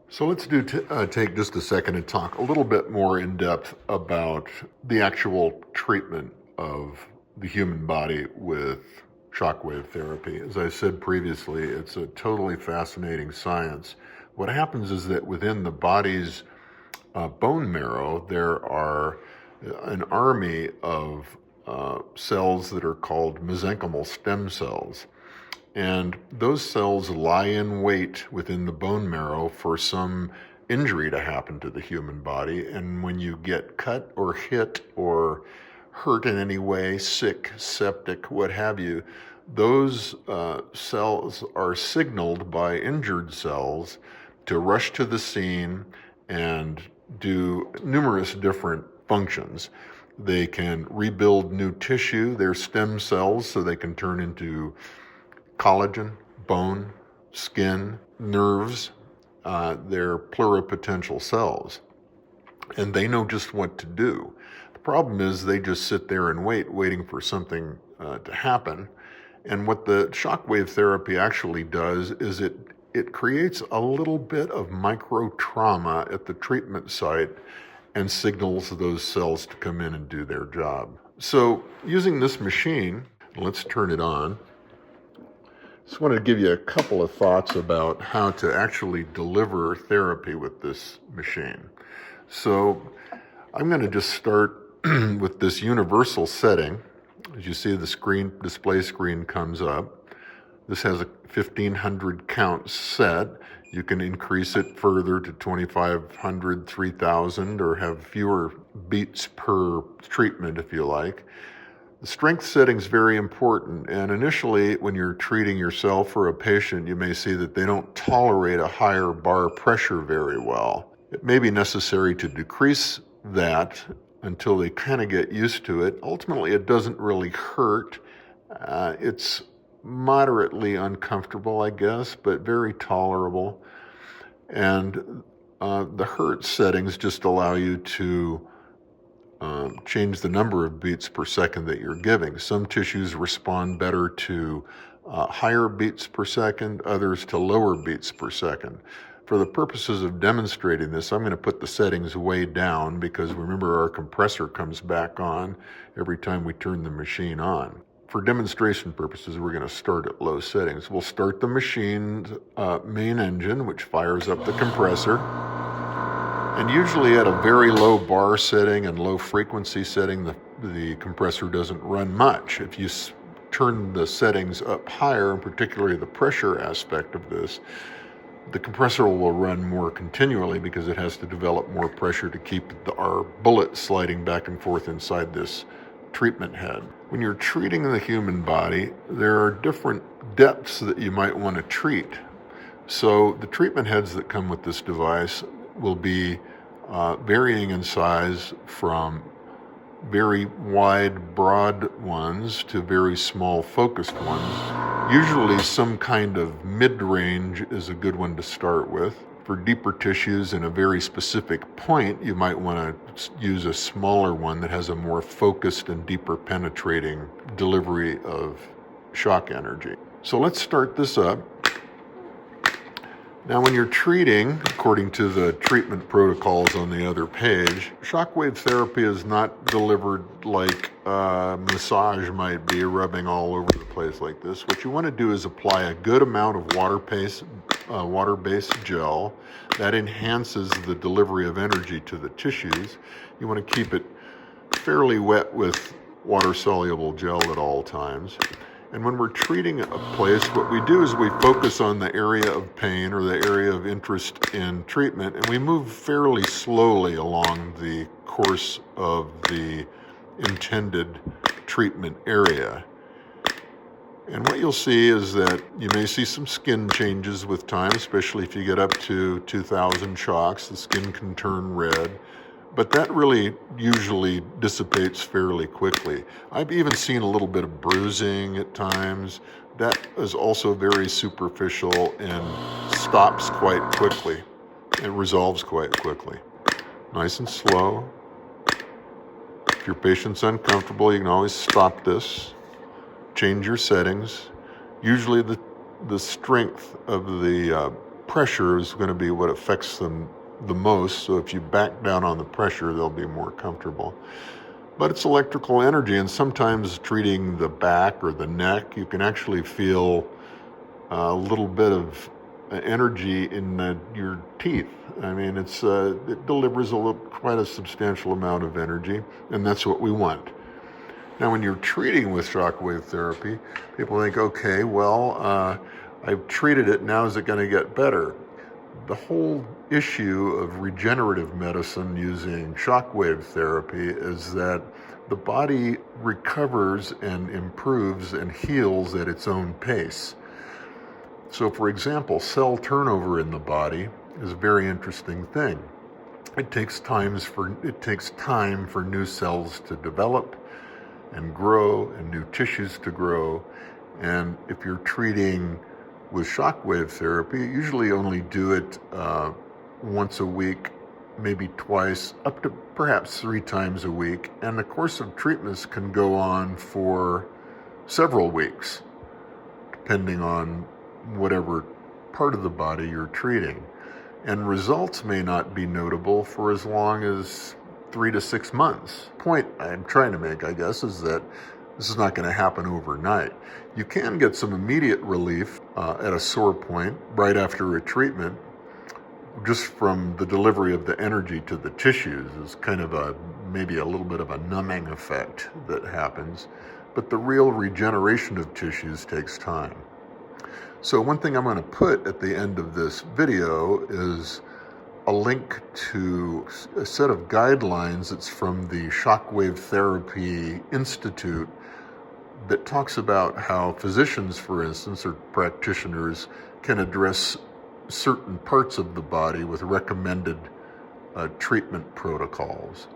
So let's take just a second and talk a little bit more in depth about the actual treatment of the human body with shockwave therapy. As I said previously, it's a totally fascinating science. What happens is that within the body's bone marrow, there are an army of cells that are called mesenchymal stem cells. And those cells lie in wait within the bone marrow for some injury to happen to the human body. And when you get cut or hit or hurt in any way, sick, septic, what have you, those cells are signaled by injured cells to rush to the scene and do numerous different functions. They can rebuild new tissue, their stem cells, so they can turn into collagen, bone, skin, nerves. They're pluripotential cells, and they know just what to do. The problem is they just sit there and waiting for something to happen. And what the shockwave therapy actually does is it creates a little bit of micro trauma at the treatment site and signals those cells to come in and do their job. So using this machine, let's turn it on. Just want to give you a couple of thoughts about how to actually deliver therapy with this machine. So I'm going to just start with this universal setting. As you see, the display screen comes up. This has a 1500 count set. You can increase it further to 2500, 3000, or have fewer beats per treatment if you like. The strength setting is very important, and initially when you're treating yourself or a patient, you may see that they don't tolerate a higher bar pressure very well. It may be necessary to decrease that until they kind of get used to it. Ultimately, it doesn't really hurt. It's moderately uncomfortable, I guess, but very tolerable. And the hertz settings just allow you to change the number of beats per second that you're giving. Some tissues respond better to higher beats per second, others to lower beats per second. For the purposes of demonstrating this, I'm going to put the settings way down because remember our compressor comes back on every time we turn the machine on. For demonstration purposes, we're going to start at low settings. We'll start the machine's main engine, which fires up the compressor. And usually at a very low bar setting and low frequency setting, the compressor doesn't run much. If you turn the settings up higher, and particularly the pressure aspect of this, the compressor will run more continually because it has to develop more pressure to keep our bullet sliding back and forth inside this treatment head. When you're treating the human body, there are different depths that you might want to treat. So the treatment heads that come with this device will be varying in size from very wide, broad ones to very small, focused ones. Usually some kind of mid-range is a good one to start with. For deeper tissues in a very specific point, you might want to use a smaller one that has a more focused and deeper penetrating delivery of shock energy. So let's start this up. Now, when you're treating, according to the treatment protocols on the other page, shockwave therapy is not delivered like massage might be, rubbing all over the place like this. What you want to do is apply a good amount of water-based gel that enhances the delivery of energy to the tissues. You want to keep it fairly wet with water-soluble gel at all times. And when we're treating a place, what we do is we focus on the area of pain or the area of interest in treatment, and we move fairly slowly along the course of the intended treatment area. And what you'll see is that you may see some skin changes with time, especially if you get up to 2,000 shocks. The skin can turn red. But that really usually dissipates fairly quickly. I've even seen a little bit of bruising at times. That is also very superficial and stops quite quickly. It resolves quite quickly. Nice and slow. If your patient's uncomfortable, you can always stop this. Change your settings. Usually the strength of the pressure is going to be what affects them the most. So if you back down on the pressure, they'll be more comfortable. But it's electrical energy, and sometimes treating the back or the neck, you can actually feel a little bit of energy in your teeth. I mean, it delivers quite a substantial amount of energy, and that's what we want. Now, when you're treating with shockwave therapy, people think, okay, well, I've treated it, now is it going to get better? The whole issue of regenerative medicine using shockwave therapy is that the body recovers and improves and heals at its own pace. So, for example, cell turnover in the body is a very interesting thing. It takes time for new cells to develop and grow and new tissues to grow. And if you're treating with shockwave therapy, you usually only do it once a week, maybe twice, up to perhaps 3 times a week. And the course of treatments can go on for several weeks, depending on whatever part of the body you're treating. And results may not be notable for as long as 3 to 6 months. The point I'm trying to make, I guess, is that this is not going to happen overnight. You can get some immediate relief at a sore point right after a treatment, just from the delivery of the energy to the tissues. Is kind of maybe a little bit of a numbing effect that happens, but the real regeneration of tissues takes time. So one thing I'm going to put at the end of this video is a link to a set of guidelines that's from the Shockwave Therapy Institute that talks about how physicians, for instance, or practitioners, can address certain parts of the body with recommended treatment protocols.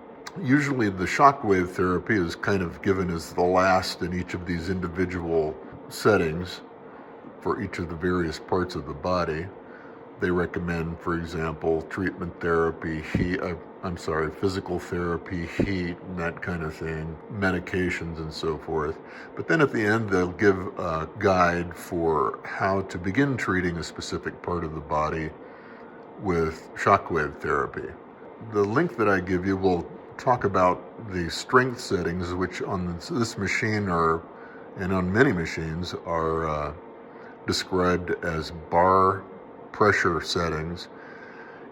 Usually the shockwave therapy is kind of given as the last in each of these individual settings for each of the various parts of the body. They recommend, for example, treatment therapy, physical therapy, heat, and that kind of thing, medications and so forth. But then at the end, they'll give a guide for how to begin treating a specific part of the body with shockwave therapy. The link that I give you will talk about the strength settings, which on this machine and on many machines are described as bar pressure settings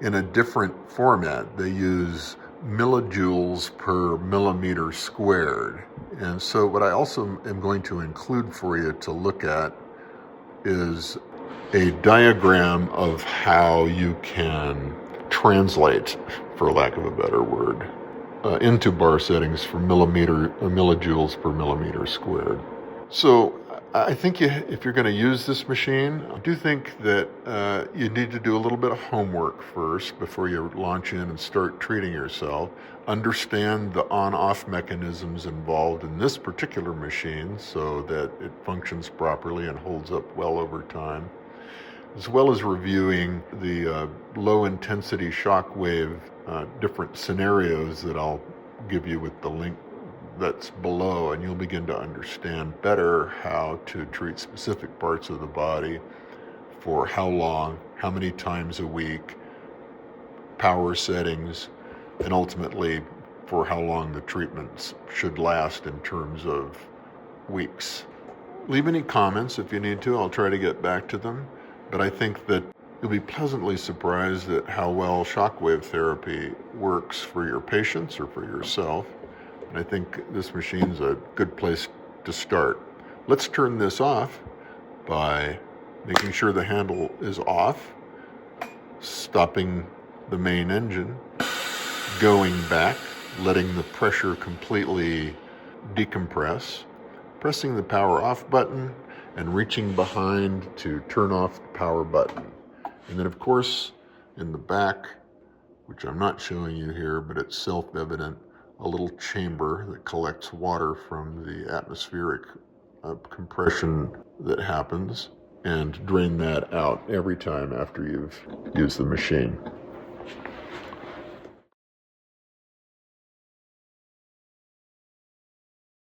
in a different format. They use millijoules per millimeter squared. And so what I also am going to include for you to look at is a diagram of how you can translate, for lack of a better word, into bar settings for millijoules per millimeter squared. So I think if you're going to use this machine, I do think that you need to do a little bit of homework first before you launch in and start treating yourself. Understand the on-off mechanisms involved in this particular machine so that it functions properly and holds up well over time, as well as reviewing the low-intensity shockwave different scenarios that I'll give you with the link that's below, and you'll begin to understand better how to treat specific parts of the body for how long, how many times a week, power settings, and ultimately for how long the treatments should last in terms of weeks. Leave any comments if you need to. I'll try to get back to them, but I think that you'll be pleasantly surprised at how well shockwave therapy works for your patients or for yourself. And I think this machine's a good place to start. Let's turn this off by making sure the handle is off, stopping the main engine, going back, letting the pressure completely decompress, pressing the power off button, and reaching behind to turn off the power button. And then, of course, in the back, which I'm not showing you here, but it's self-evident, a little chamber that collects water from the atmospheric compression that happens, and drain that out every time after you've used the machine.